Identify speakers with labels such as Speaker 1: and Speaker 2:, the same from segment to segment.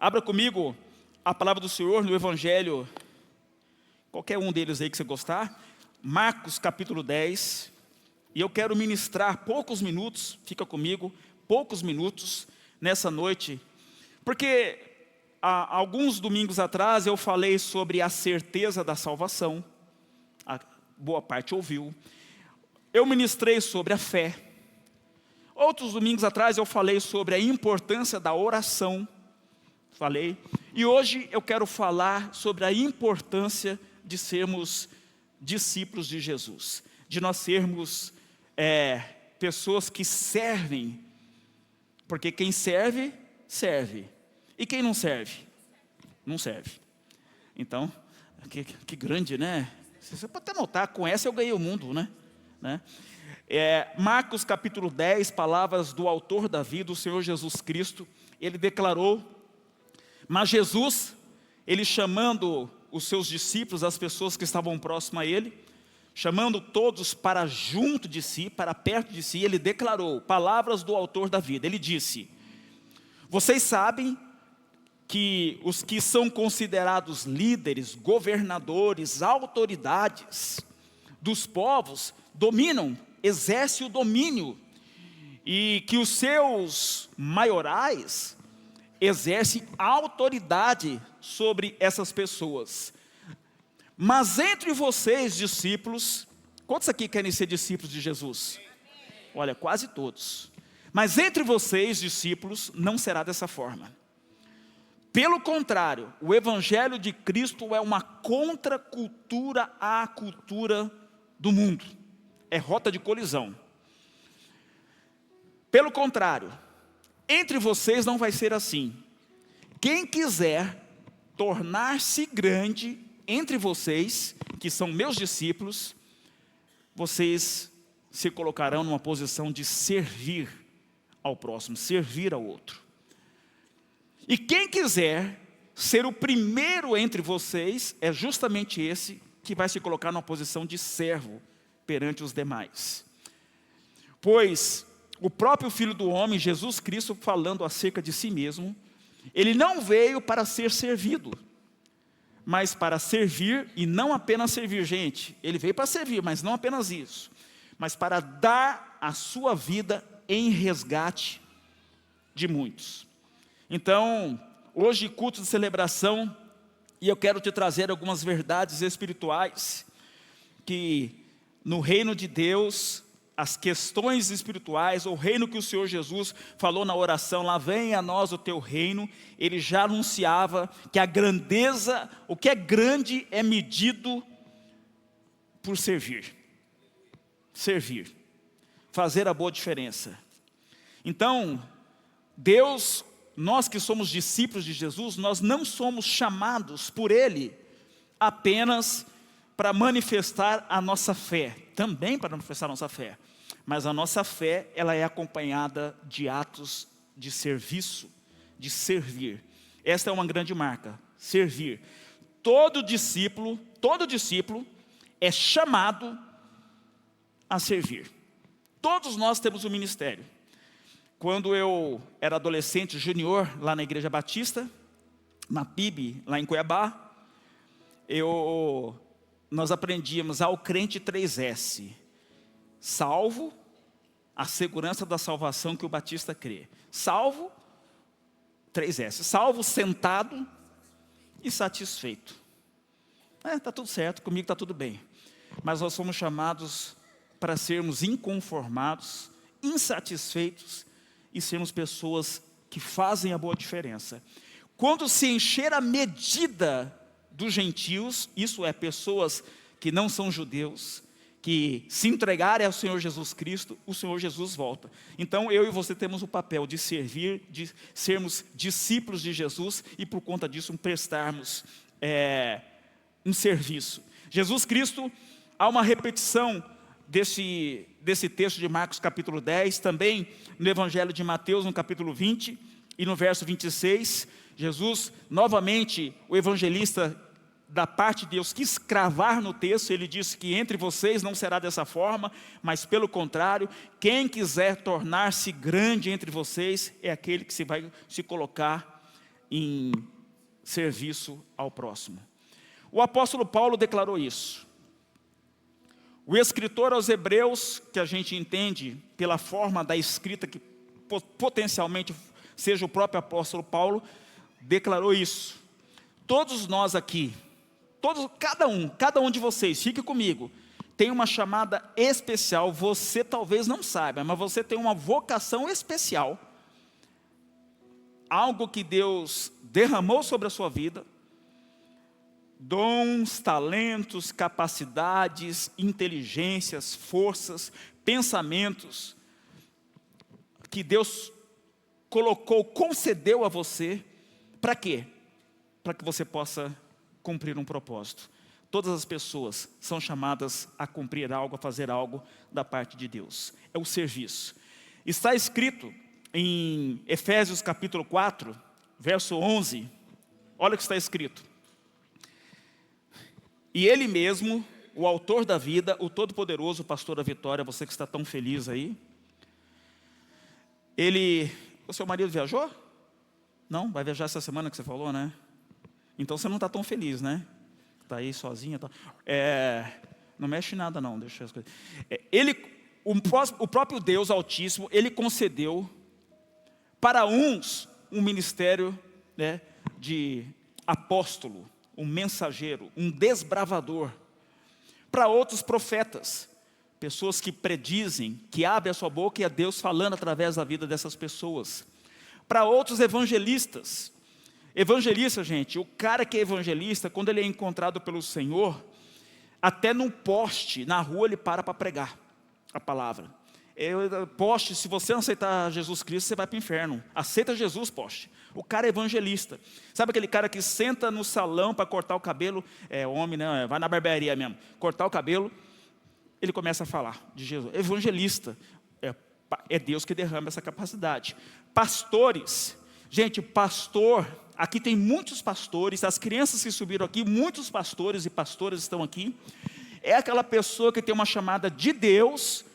Speaker 1: Abra comigo a palavra do Senhor no Evangelho, qualquer um deles aí que você gostar, Marcos capítulo 10, e eu quero ministrar poucos minutos, fica comigo, poucos minutos nessa noite, porque há alguns domingos atrás eu falei sobre a certeza da salvação, a boa parte ouviu, eu ministrei sobre a fé, outros domingos atrás eu falei sobre a importância da oração, e hoje eu quero falar sobre a importância de sermos discípulos de Jesus, de nós sermos pessoas que servem, porque quem serve, serve, e quem não serve, não serve. Então, que grande, né? Você pode até notar, com essa eu ganhei o mundo, né? Marcos capítulo 10, palavras do autor da vida, o Senhor Jesus Cristo, ele declarou, mas Jesus, ele chamando os seus discípulos, as pessoas que estavam próximas a ele, chamando todos para junto de si, para perto de si, ele declarou, palavras do autor da vida, ele disse, vocês sabem que os que são considerados líderes, governadores, autoridades dos povos, dominam, exercem o domínio, e que os seus maiorais exercem autoridade sobre essas pessoas. Mas entre vocês, discípulos, quantos aqui querem ser discípulos de Jesus? Olha, quase todos. Mas entre vocês, discípulos, não será dessa forma. Pelo contrário, o Evangelho de Cristo é uma contracultura à cultura do mundo. É rota de colisão. Pelo contrário, entre vocês não vai ser assim. Quem quiser tornar-se grande entre vocês, que são meus discípulos, vocês se colocarão numa posição de servir ao próximo, servir ao outro. E quem quiser ser o primeiro entre vocês, é justamente esse que vai se colocar numa posição de servo perante os demais. Pois o próprio Filho do Homem, Jesus Cristo, falando acerca de si mesmo, ele não veio para ser servido, mas para servir, e não apenas servir, gente, ele veio para servir, mas não apenas isso, mas para dar a sua vida em resgate de muitos. Então, hoje culto de celebração, e eu quero te trazer algumas verdades espirituais, que no reino de Deus, as questões espirituais, o reino que o Senhor Jesus falou na oração, lá venha a nós o teu reino, ele já anunciava que a grandeza, o que é grande é medido por servir, fazer a boa diferença. Então, Deus, nós que somos discípulos de Jesus, nós não somos chamados por Ele apenas para manifestar a nossa fé, também para manifestar a nossa fé, mas a nossa fé, ela é acompanhada de atos de serviço, de servir. Esta é uma grande marca, servir. Todo discípulo é chamado a servir. Todos nós temos um ministério. Quando eu era adolescente, junior, lá na Igreja Batista, na PIB, lá em Cuiabá, nós aprendíamos ao crente 3S, salvo, a segurança da salvação que o Batista crê. Salvo, 3S, salvo, sentado e satisfeito. Está tudo certo, comigo está tudo bem. Mas nós somos chamados para sermos inconformados, insatisfeitos e sermos pessoas que fazem a boa diferença. Quando se encher a medida dos gentios, isso é, pessoas que não são judeus, que se entregarem ao Senhor Jesus Cristo, o Senhor Jesus volta. Então eu e você temos o papel de servir, de sermos discípulos de Jesus e por conta disso prestarmos um serviço. Jesus Cristo, há uma repetição desse texto de Marcos capítulo 10, também no Evangelho de Mateus no capítulo 20 e no verso 26, Jesus, novamente o evangelista da parte de Deus quis cravar no texto, ele disse que entre vocês não será dessa forma, mas pelo contrário, quem quiser tornar-se grande entre vocês, é aquele que vai se colocar em serviço ao próximo. O apóstolo Paulo declarou isso. O escritor aos Hebreus, que a gente entende pela forma da escrita que potencialmente seja o próprio apóstolo Paulo, declarou isso. Todos nós aqui, cada um de vocês, fique comigo, tem uma chamada especial. Você talvez não saiba, mas você tem uma vocação especial. Algo que Deus derramou sobre a sua vida. Dons, talentos, capacidades, inteligências, forças, pensamentos que Deus colocou, concedeu a você. Para quê? Para que você possa cumprir um propósito. Todas as pessoas são chamadas a cumprir algo, a fazer algo da parte de Deus. É o serviço. Está escrito em Efésios capítulo 4, verso 11. Olha o que está escrito. E Ele mesmo, o autor da vida, o todo-poderoso, o pastor da vitória, você que está tão feliz aí. O seu marido viajou? Não? Vai viajar essa semana que você falou, né? Então você não está tão feliz, né? Está aí sozinha. Tá. Não mexe em nada não, deixa as coisas. O próprio Deus Altíssimo, Ele concedeu para uns um ministério, né, de apóstolo, um mensageiro, um desbravador. Para outros profetas, pessoas que predizem, que abrem a sua boca e é Deus falando através da vida dessas pessoas. Para outros evangelistas. Evangelista, gente, o cara que é evangelista, quando ele é encontrado pelo Senhor, até num poste, na rua, ele para pregar a palavra. Poste, se você não aceitar Jesus Cristo, você vai para o inferno. Aceita Jesus, poste. O cara é evangelista. Sabe aquele cara que senta no salão para cortar o cabelo? É homem, né? Vai na barbearia mesmo. Cortar o cabelo, ele começa a falar de Jesus. Evangelista. É Deus que derrama essa capacidade. Pastores. Gente, pastor, aqui tem muitos pastores. As crianças que subiram aqui, muitos pastores e pastoras estão aqui. É aquela pessoa que tem uma chamada de Deus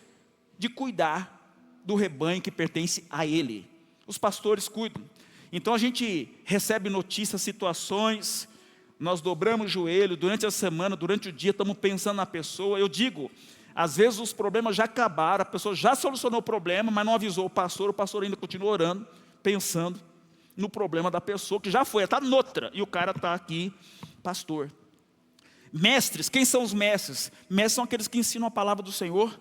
Speaker 1: de cuidar do rebanho que pertence a Ele. Os pastores cuidam. Então a gente recebe notícias, situações, nós dobramos o joelho, durante a semana, durante o dia, estamos pensando na pessoa. Eu digo, às vezes os problemas já acabaram, a pessoa já solucionou o problema, mas não avisou o pastor ainda continua orando, pensando no problema da pessoa, que já foi, está noutra, e o cara está aqui, pastor. Mestres, quem são os mestres? Mestres são aqueles que ensinam a palavra do Senhor,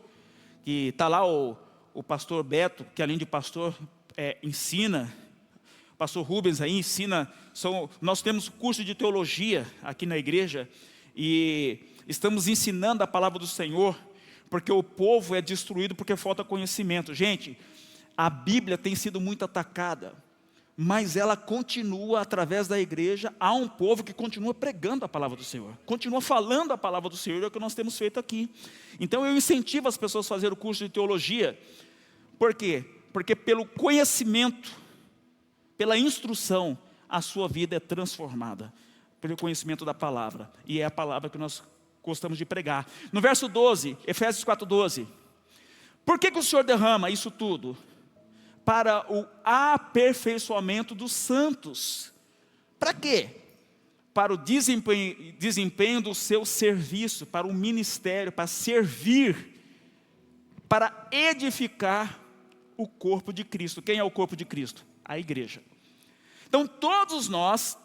Speaker 1: que está lá o pastor Beto, que além de pastor, ensina, o pastor Rubens aí ensina, nós temos curso de teologia aqui na igreja, e estamos ensinando a palavra do Senhor, porque o povo é destruído porque falta conhecimento. Gente, a Bíblia tem sido muito atacada, mas ela continua, através da igreja, há um povo que continua pregando a palavra do Senhor, continua falando a palavra do Senhor, é o que nós temos feito aqui. Então eu incentivo as pessoas a fazer o curso de teologia. Por quê? Porque pelo conhecimento, pela instrução, a sua vida é transformada, pelo conhecimento da palavra, e é a palavra que nós gostamos de pregar. No verso 12, Efésios 4:12, por que o Senhor derrama isso tudo? Para o aperfeiçoamento dos santos. Para quê? Para o desempenho do seu serviço, para o ministério, para servir, para edificar o corpo de Cristo. Quem é o corpo de Cristo? A igreja. Então todos nós,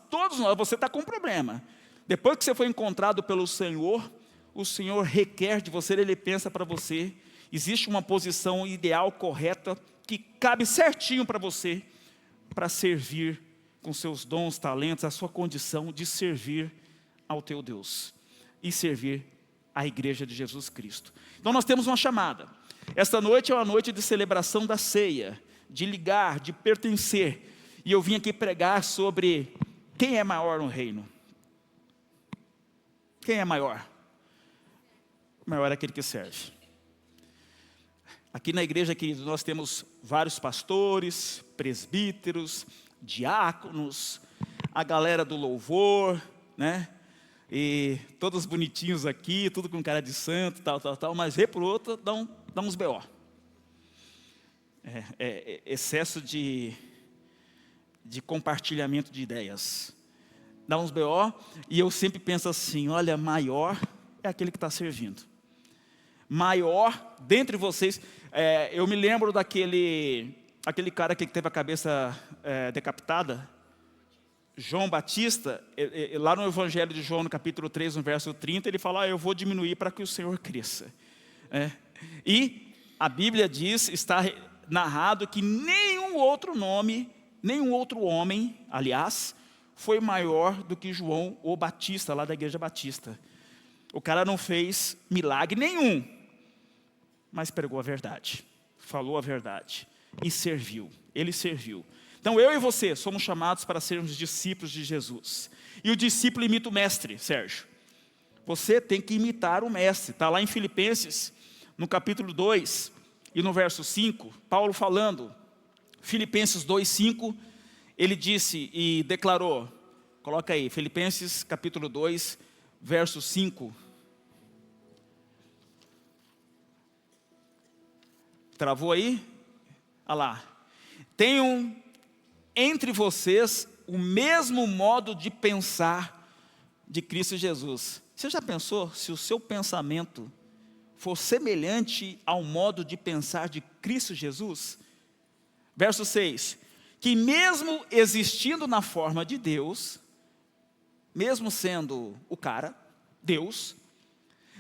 Speaker 1: você está com um problema. Depois que você foi encontrado pelo Senhor, o Senhor requer de você, Ele pensa para você, existe uma posição ideal, correta, que cabe certinho para você, para servir com seus dons, talentos, a sua condição de servir ao teu Deus e servir à igreja de Jesus Cristo. Então nós temos uma chamada. Esta noite é uma noite de celebração da ceia, de ligar, de pertencer. E eu vim aqui pregar sobre quem é maior no reino. Quem é maior? Maior é aquele que serve. Aqui na igreja, queridos, nós temos vários pastores, presbíteros, diáconos, a galera do louvor, né? E todos bonitinhos aqui, tudo com cara de santo, tal, mas vê por outro, dá uns B.O. Excesso de de compartilhamento de ideias. Dá uns BO, e eu sempre penso assim, olha, maior é aquele que está servindo. Maior dentre vocês, eu me lembro aquele cara que teve a cabeça decapitada, João Batista, lá no Evangelho de João, no capítulo 3, no verso 30, ele fala, eu vou diminuir para que o Senhor cresça. E a Bíblia diz, está narrado que nenhum outro homem, aliás, foi maior do que João o Batista, lá da Igreja Batista. O cara não fez milagre nenhum, mas pregou a verdade, falou a verdade e serviu, ele serviu. Então eu e você somos chamados para sermos discípulos de Jesus. E o discípulo imita o mestre, Sérgio. Você tem que imitar o mestre. Está lá em Filipenses, no capítulo 2 e no verso 5, Paulo falando, Filipenses 2:5, ele disse e declarou, coloca aí, Filipenses capítulo 2, verso 5. Travou aí? Olha lá. Tenham entre vocês o mesmo modo de pensar de Cristo Jesus. Você já pensou se o seu pensamento for semelhante ao modo de pensar de Cristo Jesus? Verso 6. Que mesmo existindo na forma de Deus, mesmo sendo o cara, Deus,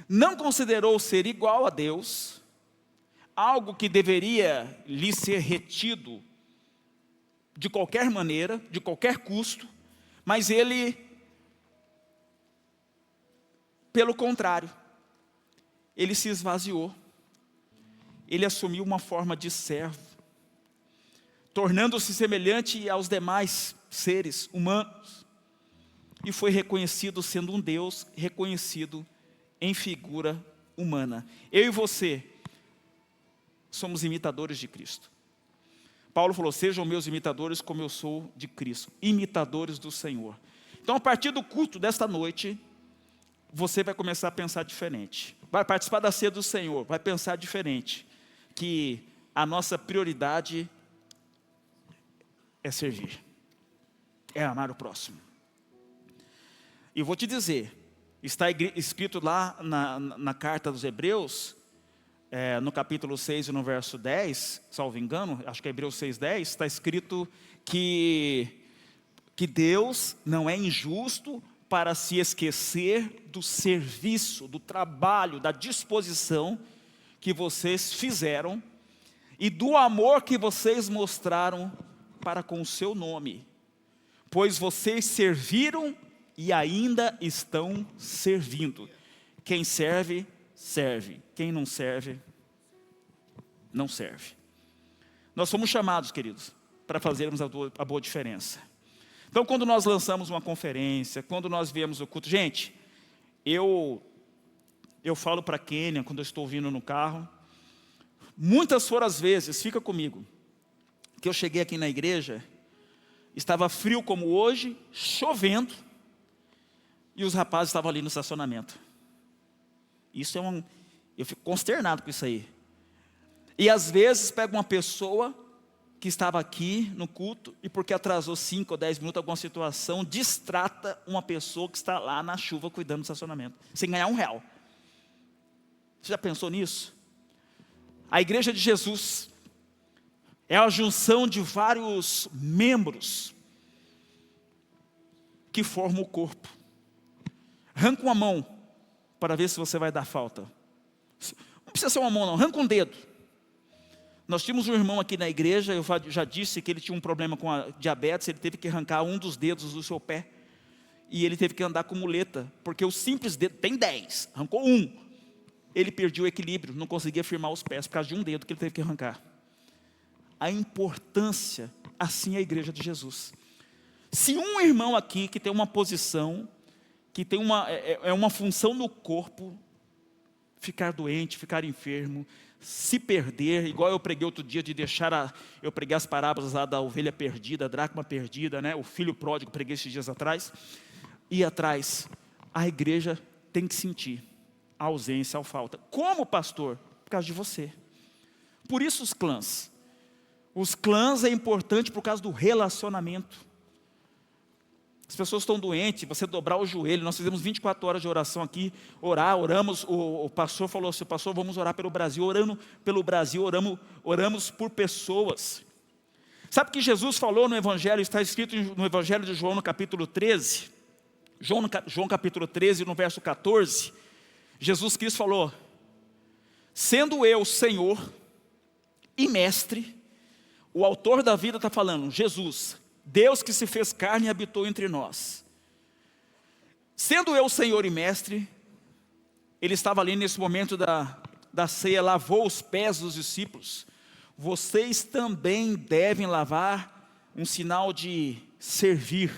Speaker 1: não considerou ser igual a Deus, algo que deveria lhe ser retido de qualquer maneira, de qualquer custo, mas ele, pelo contrário, ele se esvaziou, ele assumiu uma forma de servo, tornando-se semelhante aos demais seres humanos, e foi reconhecido sendo um Deus, reconhecido em figura humana. Eu e você somos imitadores de Cristo. Paulo falou, sejam meus imitadores como eu sou de Cristo, imitadores do Senhor. Então a partir do culto desta noite, você vai começar a pensar diferente, vai participar da ceia do Senhor, vai pensar diferente, que a nossa prioridade é servir, é amar o próximo. E vou te dizer, está escrito lá na carta dos Hebreus, no capítulo 6 e no verso 10, salvo engano, acho que é Hebreus 6:10, está escrito que Deus não é injusto para se esquecer do serviço, do trabalho, da disposição que vocês fizeram e do amor que vocês mostraram para com o seu nome, pois vocês serviram e ainda estão servindo. Quem serve, serve. Quem não serve, não serve. Nós somos chamados, queridos, para fazermos a boa diferença. Então, quando nós lançamos uma conferência, quando nós viemos o culto, gente, eu falo para a Kênia, quando eu estou vindo no carro, muitas foram as vezes, fica comigo, que eu cheguei aqui na igreja, estava frio como hoje, chovendo, e os rapazes estavam ali no estacionamento. Isso eu fico consternado com isso aí. E às vezes pega uma pessoa que estava aqui no culto e porque atrasou 5 ou 10 minutos alguma situação, distrata uma pessoa que está lá na chuva cuidando do estacionamento, sem ganhar R$1. Você já pensou nisso? A igreja de Jesus é a junção de vários membros que formam o corpo. Arranca uma mão para ver se você vai dar falta. Não precisa ser uma mão não, arranca um dedo. Nós tínhamos um irmão aqui na igreja, eu já disse que ele tinha um problema com a diabetes, ele teve que arrancar um dos dedos do seu pé. E ele teve que andar com muleta, porque o simples dedo, tem 10, arrancou um. Ele perdeu o equilíbrio, não conseguia firmar os pés, por causa de um dedo que ele teve que arrancar. A importância, assim é a igreja de Jesus. Se um irmão aqui que tem uma posição, que tem uma função no corpo, ficar doente, ficar enfermo, se perder, igual eu preguei outro dia de eu preguei as parábolas lá da ovelha perdida, a dracma perdida, né? O filho pródigo, preguei esses dias atrás, e atrás, a igreja tem que sentir a ausência, a falta. Como pastor? Por causa de você. Por isso os clãs. Os clãs é importante por causa do relacionamento. As pessoas estão doentes, você dobrar o joelho. Nós fizemos 24 horas de oração aqui, oramos. O pastor falou assim: pastor, vamos orar pelo Brasil. Orando pelo Brasil, oramos por pessoas. Sabe o que Jesus falou no Evangelho? Está escrito no Evangelho de João, no capítulo 13. João capítulo 13, no verso 14. Jesus Cristo falou: sendo eu Senhor e Mestre. O autor da vida está falando, Jesus, Deus que se fez carne e habitou entre nós. Sendo eu Senhor e Mestre, Ele estava ali nesse momento da ceia, lavou os pés dos discípulos. Vocês também devem lavar, um sinal de servir,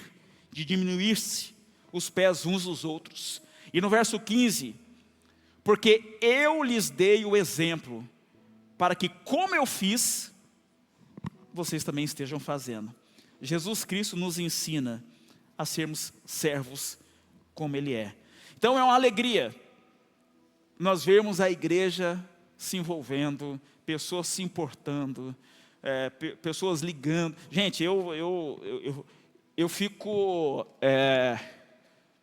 Speaker 1: de diminuir-se os pés uns dos outros. E no verso 15, porque eu lhes dei o exemplo, para que como eu fiz, vocês também estejam fazendo. Jesus Cristo nos ensina a sermos servos como Ele é. Então é uma alegria nós vermos a igreja se envolvendo, pessoas se importando, pessoas ligando. Gente, eu fico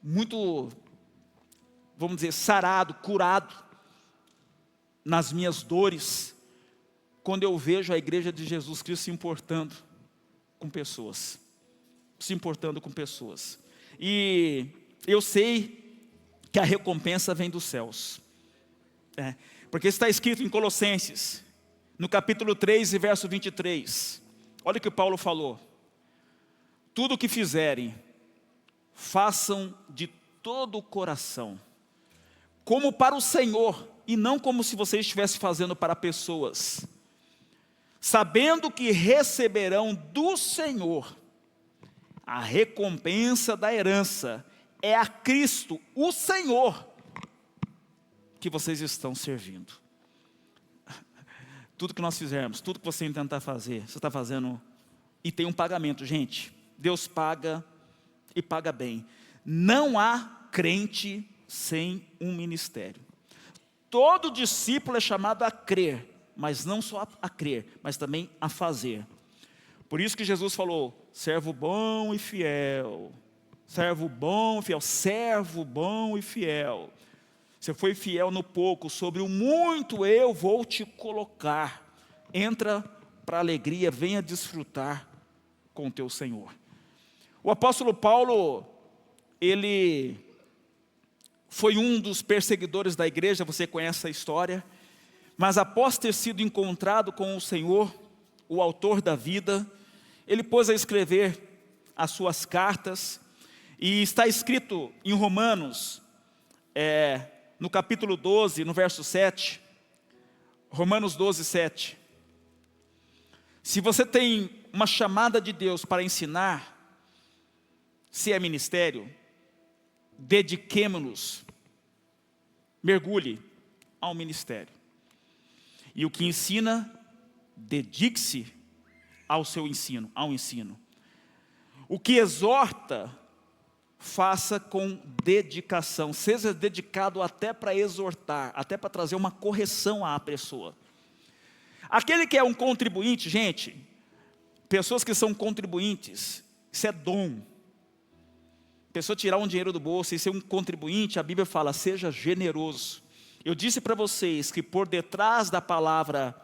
Speaker 1: muito, vamos dizer, sarado, curado nas minhas dores, quando eu vejo a igreja de Jesus Cristo se importando com pessoas. Se importando com pessoas. E eu sei que a recompensa vem dos céus. Porque está escrito em Colossenses, no capítulo 3 e verso 23. Olha o que Paulo falou. Tudo o que fizerem, façam de todo o coração, como para o Senhor, e não como se você estivesse fazendo para pessoas, sabendo que receberão do Senhor a recompensa da herança. É a Cristo, o Senhor, que vocês estão servindo. Tudo que nós fizermos, tudo que você intentar fazer, você está fazendo, e tem um pagamento, gente. Deus paga, e paga bem. Não há crente sem um ministério. Todo discípulo é chamado a crer, mas não só a crer, mas também a fazer. Por isso que Jesus falou, servo bom e fiel, servo bom e fiel, servo bom e fiel. Você foi fiel no pouco, sobre o muito eu vou te colocar. Entra para a alegria, venha desfrutar com o teu Senhor. O apóstolo Paulo, ele foi um dos perseguidores da igreja, você conhece a história. Mas após ter sido encontrado com o Senhor, o autor da vida, ele pôs a escrever as suas cartas, e está escrito em Romanos, no capítulo 12, no verso 7, Romanos 12, 7. Se você tem uma chamada de Deus para ensinar, se é ministério, dediquemo-nos, mergulhe ao ministério. E o que ensina, dedique-se ao seu ensino, ao ensino. O que exorta, faça com dedicação. Seja dedicado até para exortar, até para trazer uma correção à pessoa. Aquele que é um contribuinte, gente, pessoas que são contribuintes, isso é dom. Pessoa tirar um dinheiro do bolso e ser um contribuinte, a Bíblia fala, seja generoso. Eu disse para vocês que por detrás da palavra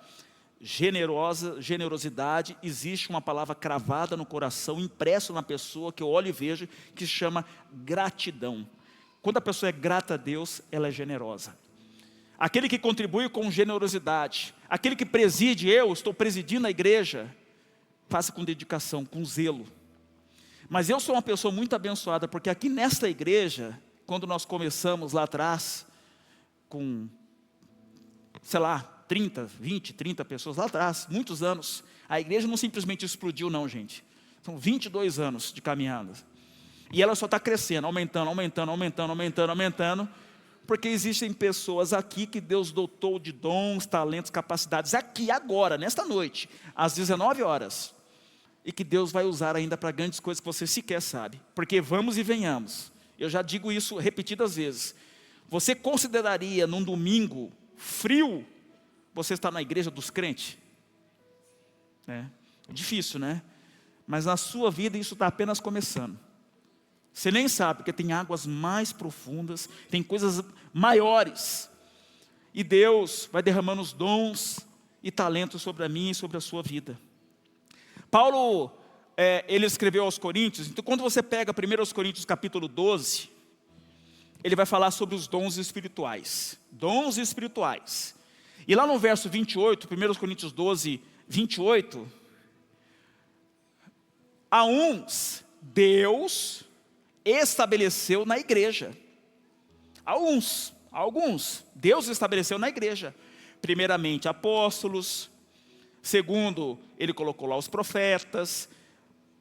Speaker 1: generosidade, existe uma palavra cravada no coração, impresso na pessoa, que eu olho e vejo, que se chama gratidão. Quando a pessoa é grata a Deus, ela é generosa. Aquele que contribui com generosidade, aquele que preside, eu estou presidindo a igreja, faça com dedicação, com zelo. Mas eu sou uma pessoa muito abençoada, porque aqui nesta igreja, quando nós começamos lá atrás, com, sei lá, 30, 20, 30 pessoas lá atrás, muitos anos, a igreja não simplesmente explodiu não, gente. São 22 anos de caminhada. E ela só está crescendo, aumentando, porque existem pessoas aqui que Deus dotou de dons, talentos, capacidades, aqui, agora, nesta noite, às 19 horas, e que Deus vai usar ainda para grandes coisas que você sequer sabe, porque vamos e venhamos. Eu já digo isso repetidas vezes. Você consideraria num domingo frio, você está na igreja dos crentes? Difícil, né? Mas na sua vida isso está apenas começando. Você nem sabe, porque tem águas mais profundas, tem coisas maiores. E Deus vai derramando os dons e talentos sobre a minha e sobre a sua vida. Paulo, ele escreveu aos Coríntios. Então quando você pega 1 Coríntios capítulo 12, ele vai falar sobre os dons espirituais. Dons espirituais. E lá no verso 28, 1 Coríntios 12, 28, a uns Deus estabeleceu na igreja. Alguns, Deus estabeleceu na igreja. Primeiramente apóstolos, segundo, ele colocou lá os profetas,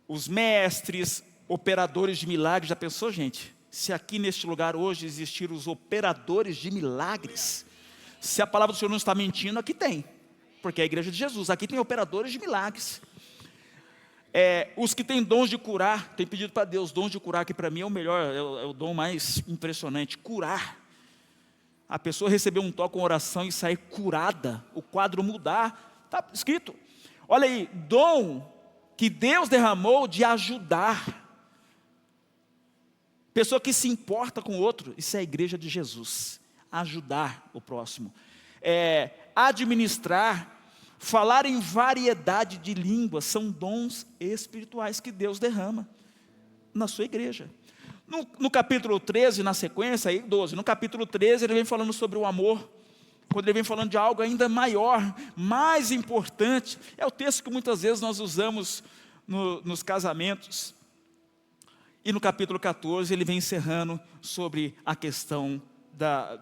Speaker 1: os mestres, operadores de milagres. Já pensou, gente? Se aqui neste lugar hoje existirem os operadores de milagres, se a palavra do Senhor não está mentindo, aqui tem, porque é a igreja de Jesus, aqui tem operadores de milagres. Os que têm dons de curar, tem pedido para Deus, dons de curar, que para mim é o melhor, é o dom mais impressionante, curar. A pessoa receber um toque, uma oração e sair curada, o quadro mudar, está escrito. Olha aí, dom que Deus derramou de ajudar. Pessoa que se importa com o outro, isso é a igreja de Jesus. Ajudar o próximo. Administrar, falar em variedade de línguas, são dons espirituais que Deus derrama na sua igreja. No capítulo 13, na sequência, aí 12, no capítulo 13 ele vem falando sobre o amor, quando ele vem falando de algo ainda maior, mais importante. É o texto que muitas vezes nós usamos nos casamentos. E no capítulo 14 ele vem encerrando sobre a questão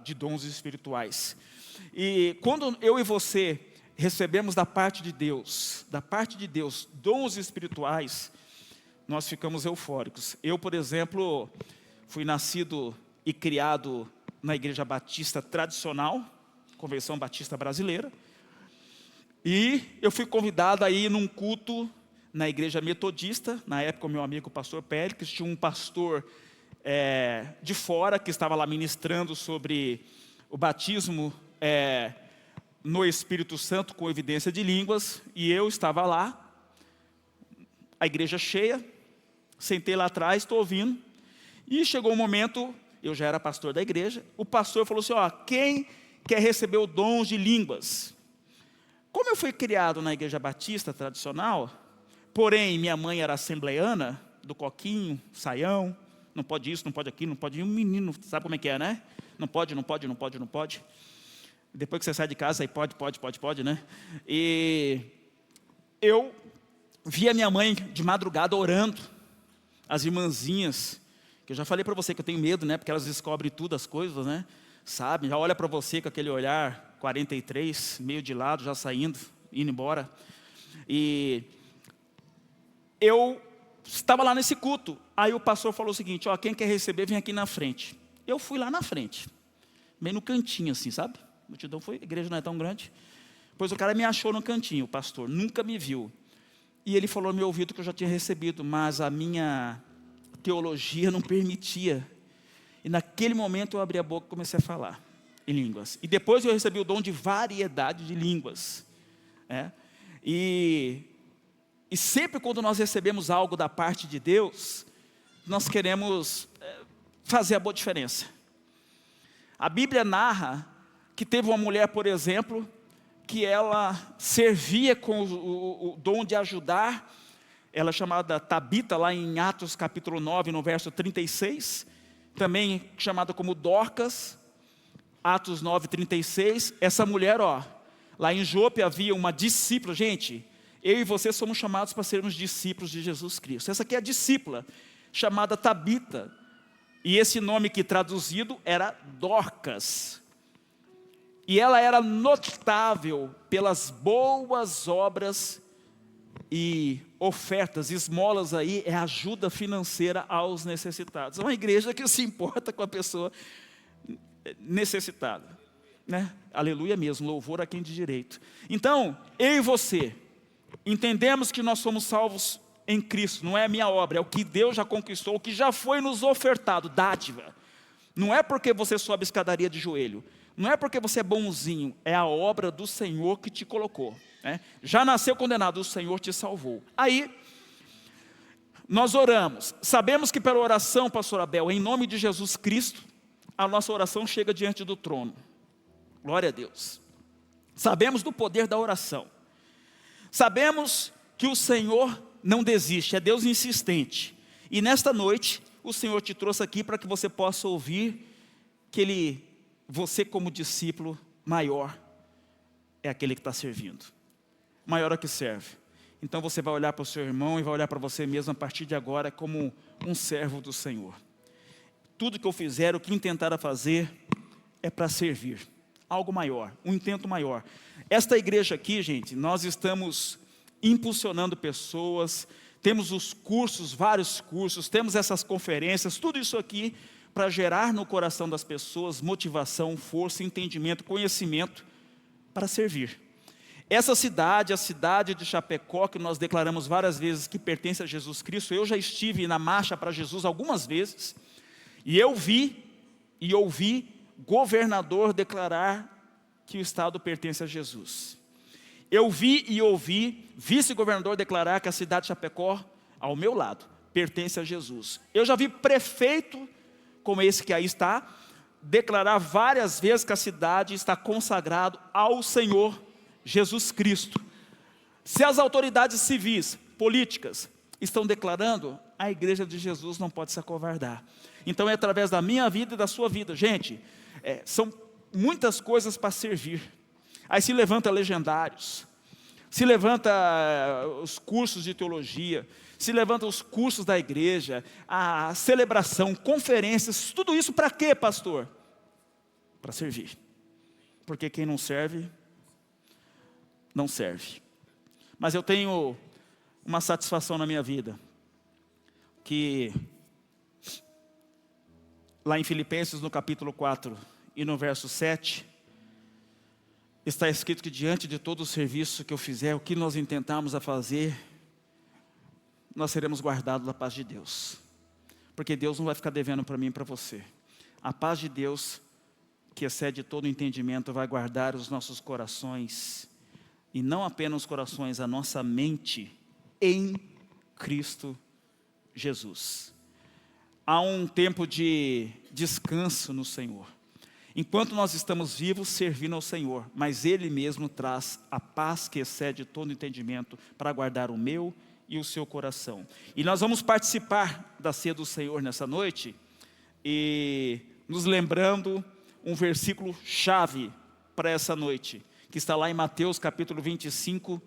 Speaker 1: de dons espirituais. E quando eu e você recebemos da parte de Deus, dons espirituais, nós ficamos eufóricos. Eu, por exemplo, fui nascido e criado na igreja batista tradicional, Convenção Batista Brasileira, e eu fui convidado a ir num culto na igreja metodista. Na época o meu amigo o pastor Pérez, tinha um pastor de fora que estava lá ministrando sobre o batismo no Espírito Santo com evidência de línguas, e eu estava lá, a igreja cheia, sentei lá atrás, estou ouvindo, e chegou um momento, eu já era pastor da igreja, o pastor falou assim, quem quer receber o dom de línguas? Como eu fui criado na igreja batista tradicional, porém minha mãe era assembleiana, do coquinho, saião, não pode isso, não pode aquilo, não pode ir, um menino, sabe como é que é, né? Não pode. Depois que você sai de casa, aí pode, né? E eu vi a minha mãe de madrugada orando, as irmãzinhas, que eu já falei para você que eu tenho medo, né? Porque elas descobrem tudo, as coisas, né? Sabe? Já olha para você com aquele olhar 43, meio de lado, já saindo, indo embora. E eu estava lá nesse culto. Aí o pastor falou o seguinte, quem quer receber, vem aqui na frente. Eu fui lá na frente, meio no cantinho assim, sabe? A multidão foi, a igreja não é tão grande. Pois o cara me achou no cantinho, o pastor, nunca me viu. E ele falou no meu ouvido que eu já tinha recebido, mas a minha teologia não permitia. E naquele momento eu abri a boca e comecei a falar em línguas. E depois eu recebi o dom de variedade de línguas. E sempre quando nós recebemos algo da parte de Deus, nós queremos fazer a boa diferença. A Bíblia narra que teve uma mulher, por exemplo, que ela servia com o dom de ajudar. Ela é chamada Tabita, lá em Atos capítulo 9, no verso 36. Também chamada como Dorcas, Atos 9, 36. Essa mulher, lá em Jope havia uma discípula. Gente, eu e você somos chamados para sermos discípulos de Jesus Cristo. Essa aqui é a discípula, chamada Tabita. E esse nome que traduzido era Dorcas. E ela era notável pelas boas obras e ofertas, esmolas aí, é ajuda financeira aos necessitados. É uma igreja que se importa com a pessoa necessitada, né? Aleluia mesmo, louvor a quem de direito. Então, eu e você, entendemos que nós somos salvos em Cristo, não é a minha obra, é o que Deus já conquistou, o que já foi nos ofertado, dádiva. Não é porque você sobe a escadaria de joelho, Não é porque você é bonzinho, é a obra do Senhor que te colocou, né? Já nasceu condenado, o Senhor te salvou. Aí, nós oramos, sabemos que pela oração, pastor Abel, em nome de Jesus Cristo, a nossa oração chega diante do trono. Glória a Deus. Sabemos do poder da oração. Sabemos que o Senhor não desiste, é Deus insistente. E nesta noite, o Senhor te trouxe aqui para que você possa ouvir que você como discípulo maior é aquele que está servindo. Maior é que serve. Então você vai olhar para o seu irmão e vai olhar para você mesmo a partir de agora como um servo do Senhor. Tudo que eu fizer, o que intentar fazer, é para servir. Algo maior, um intento maior. Esta igreja aqui, gente, nós estamos impulsionando pessoas, temos os cursos, vários cursos, temos essas conferências, tudo isso aqui para gerar no coração das pessoas motivação, força, entendimento, conhecimento para servir. Essa cidade, a cidade de Chapecó, que nós declaramos várias vezes que pertence a Jesus Cristo, eu já estive na marcha para Jesus algumas vezes, e eu vi e ouvi governador declarar que o estado pertence a Jesus. Eu vi e ouvi vice-governador declarar que a cidade de Chapecó, ao meu lado, pertence a Jesus. Eu já vi prefeito, como esse que aí está, declarar várias vezes que a cidade está consagrada ao Senhor Jesus Cristo. Se as autoridades civis, políticas, estão declarando, a igreja de Jesus não pode se acovardar. Então é através da minha vida e da sua vida. Gente, são muitas coisas para servir. Aí se levanta legendários, se levanta os cursos de teologia, se levanta os cursos da igreja, a celebração, conferências, tudo isso para quê, pastor? Para servir. Porque quem não serve, não serve. Mas eu tenho uma satisfação na minha vida, que lá em Filipenses, no capítulo 4 e no verso 7, está escrito que diante de todo o serviço que eu fizer, o que nós intentarmos a fazer, nós seremos guardados da paz de Deus. Porque Deus não vai ficar devendo para mim e para você. A paz de Deus, que excede todo entendimento, vai guardar os nossos corações, e não apenas os corações, a nossa mente, em Cristo Jesus. Há um tempo de descanso no Senhor. Enquanto nós estamos vivos, servindo ao Senhor, mas Ele mesmo traz a paz que excede todo entendimento para guardar o meu e o seu coração. E nós vamos participar da ceia do Senhor nessa noite, e nos lembrando um versículo chave para essa noite, que está lá em Mateus capítulo 25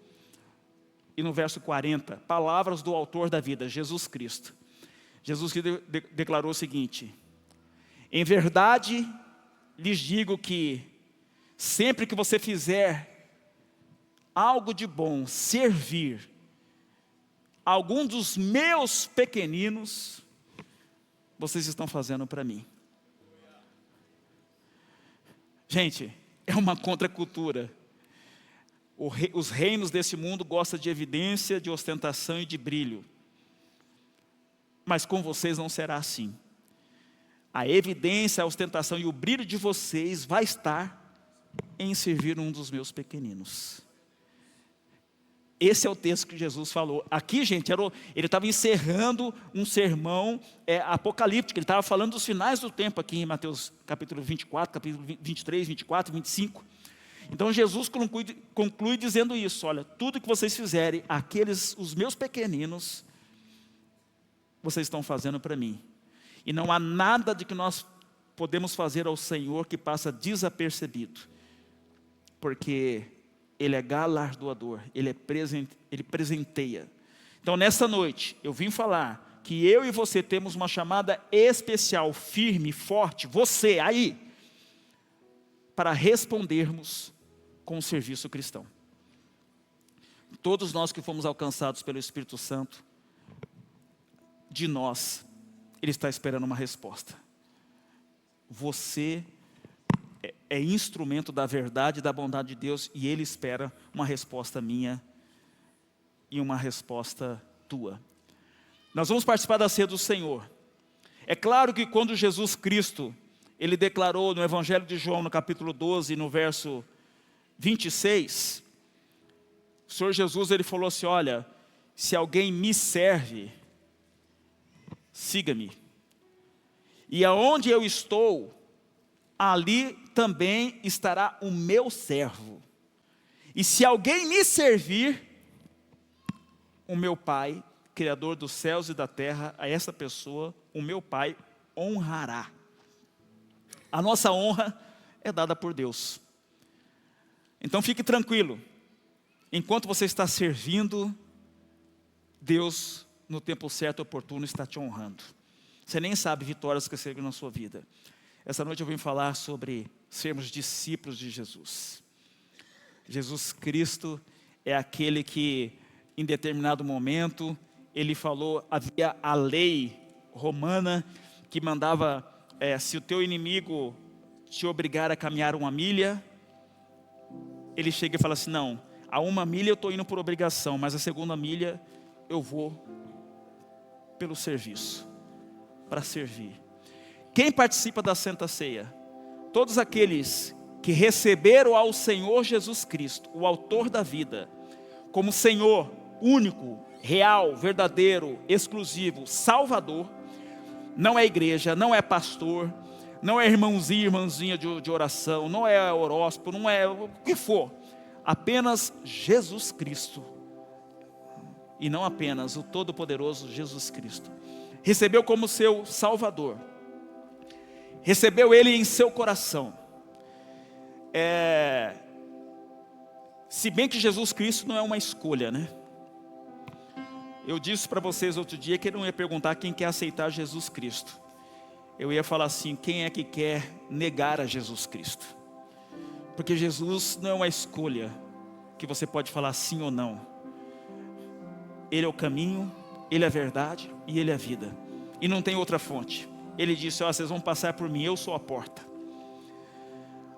Speaker 1: e no verso 40, palavras do autor da vida, Jesus Cristo. Jesus que declarou o seguinte: em verdade lhes digo que sempre que você fizer algo de bom, servir algum dos meus pequeninos, vocês estão fazendo para mim. Gente, é uma contracultura. Os reinos desse mundo gostam de evidência, de ostentação e de brilho. Mas com vocês não será assim. A evidência, a ostentação e o brilho de vocês vai estar em servir um dos meus pequeninos. Esse é o texto que Jesus falou. Aqui, gente, ele estava encerrando um sermão apocalíptico. Ele estava falando dos finais do tempo aqui em Mateus capítulo 24, capítulo 23, 24, 25. Então Jesus conclui dizendo isso: olha, tudo que vocês fizerem, os meus pequeninos, vocês estão fazendo para mim. E não há nada de que nós podemos fazer ao Senhor que passa desapercebido. Porque Ele é galardoador, Ele presenteia. Então nessa noite, eu vim falar que eu e você temos uma chamada especial, firme, forte, você aí, para respondermos com o serviço cristão. Todos nós que fomos alcançados pelo Espírito Santo, de nós, Ele está esperando uma resposta. Você é instrumento da verdade e da bondade de Deus, e Ele espera uma resposta minha e uma resposta tua. Nós vamos participar da ceia do Senhor. É claro que quando Jesus Cristo ele declarou no Evangelho de João, no capítulo 12, no verso 26, o Senhor Jesus, ele falou assim, olha, se alguém me serve, siga-me. E aonde eu estou, ali também estará o meu servo. E se alguém me servir, o meu Pai, Criador dos céus e da terra, a essa pessoa, o meu Pai honrará. A nossa honra é dada por Deus. Então fique tranquilo. Enquanto você está servindo, Deus, no tempo certo e oportuno, está te honrando. Você nem sabe vitórias que chegam na sua vida. Essa noite eu vim falar sobre sermos discípulos de Jesus. Jesus Cristo é aquele que, em determinado momento, ele falou, havia a lei romana que mandava, se o teu inimigo te obrigar a caminhar 1 milha, ele chega e fala assim, não, a 1 milha eu estou indo por obrigação, mas a 2ª milha eu vou pelo serviço, para servir. Quem participa da Santa Ceia? Todos aqueles que receberam ao Senhor Jesus Cristo, o autor da vida, como Senhor único, real, verdadeiro, exclusivo, Salvador. Não é igreja, não é pastor, não é irmãozinho, irmãzinha de oração, não é horóscopo, não é o que for. Apenas Jesus Cristo. E não apenas o Todo-Poderoso Jesus Cristo. Recebeu como seu Salvador. Recebeu Ele em seu coração. Se bem que Jesus Cristo não é uma escolha, né? Eu disse para vocês outro dia que eu não ia perguntar quem quer aceitar Jesus Cristo. Eu ia falar assim, quem é que quer negar a Jesus Cristo? Porque Jesus não é uma escolha que você pode falar sim ou não. Ele é o caminho, Ele é a verdade e Ele é a vida. E não tem outra fonte. Ele disse, vocês vão passar por mim, eu sou a porta.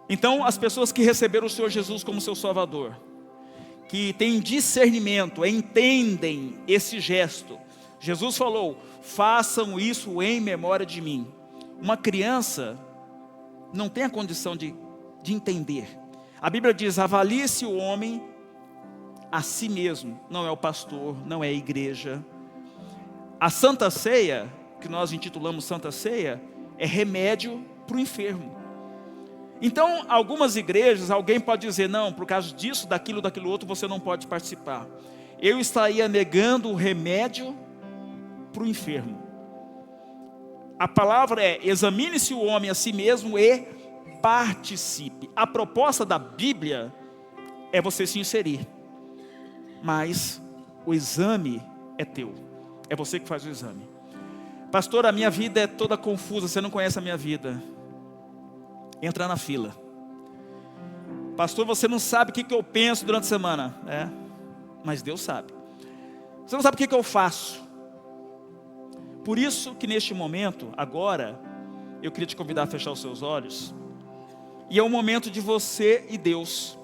Speaker 1: Então, as pessoas que receberam o Senhor Jesus como seu Salvador, que têm discernimento, entendem esse gesto. Jesus falou, façam isso em memória de mim. Uma criança não tem a condição de entender. A Bíblia diz, avalie-se o homem a si mesmo. Não é o pastor, não é a igreja. A Santa Ceia, que nós intitulamos Santa Ceia, é remédio para o enfermo. Então, algumas igrejas, alguém pode dizer, não, por causa disso, daquilo outro, você não pode participar. Eu estaria negando o remédio para o enfermo. A palavra é, examine-se o homem a si mesmo e participe. A proposta da Bíblia é você se inserir. Mas o exame é teu. É você que faz o exame. Pastor, a minha vida é toda confusa, você não conhece a minha vida. Entra na fila. Pastor, você não sabe o que eu penso durante a semana. Mas Deus sabe. Você não sabe o que eu faço. Por isso que neste momento, agora, eu queria te convidar a fechar os seus olhos. E é um momento de você e Deus.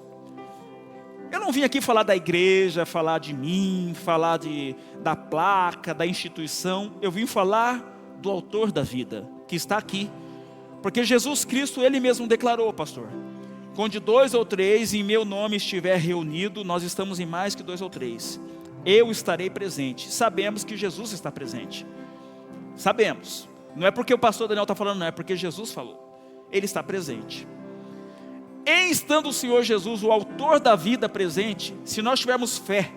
Speaker 1: Eu não vim aqui falar da igreja, falar de mim, falar da placa, da instituição. Eu vim falar do autor da vida, que está aqui. Porque Jesus Cristo, Ele mesmo declarou, pastor, onde 2 ou 3 em meu nome estiver reunido, nós estamos em mais que 2 ou 3. Eu estarei presente. Sabemos que Jesus está presente. Sabemos. Não é porque o pastor Daniel está falando, não, é porque Jesus falou. Ele está presente. Em estando o Senhor Jesus, o autor da vida presente, se nós tivermos fé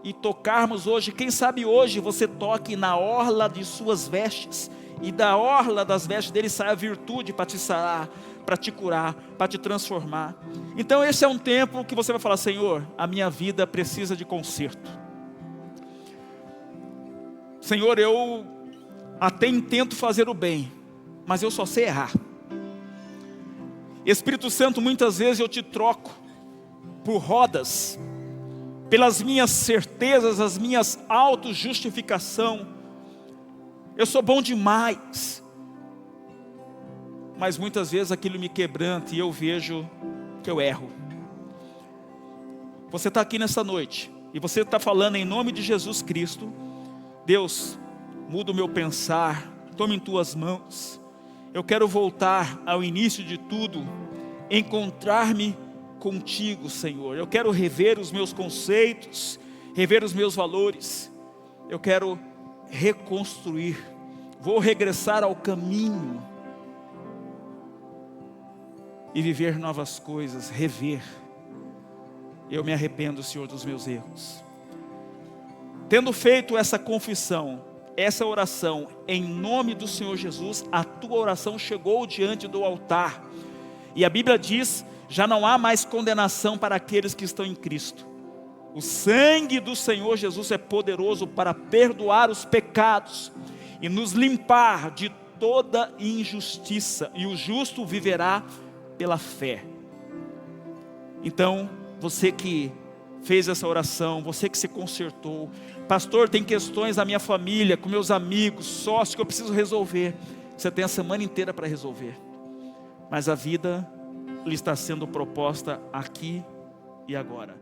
Speaker 1: e tocarmos hoje, quem sabe hoje você toque na orla de suas vestes, e da orla das vestes dele sai a virtude para te sarar, para te curar, para te transformar. Então esse é um tempo que você vai falar, Senhor, a minha vida precisa de conserto. Senhor, eu até intento fazer o bem, mas eu só sei errar. Espírito Santo, muitas vezes eu te troco por rodas, pelas minhas certezas, as minhas autojustificações. Eu sou bom demais. Mas muitas vezes aquilo me quebranta e eu vejo que eu erro. Você está aqui nessa noite e você está falando em nome de Jesus Cristo. Deus, muda o meu pensar, toma em tuas mãos. Eu quero voltar ao início de tudo, encontrar-me contigo, Senhor. Eu quero rever os meus conceitos, rever os meus valores. Eu quero reconstruir. Vou regressar ao caminho e viver novas coisas, rever. Eu me arrependo, Senhor, dos meus erros. Tendo feito essa confissão, essa oração, em nome do Senhor Jesus, a tua oração chegou diante do altar. E a Bíblia diz, já não há mais condenação para aqueles que estão em Cristo. O sangue do Senhor Jesus é poderoso para perdoar os pecados e nos limpar de toda injustiça. E o justo viverá pela fé. Então, você que fez essa oração, você que se consertou, pastor, tem questões na minha família, com meus amigos, sócios que eu preciso resolver. Você tem a semana inteira para resolver, mas a vida lhe está sendo proposta aqui e agora.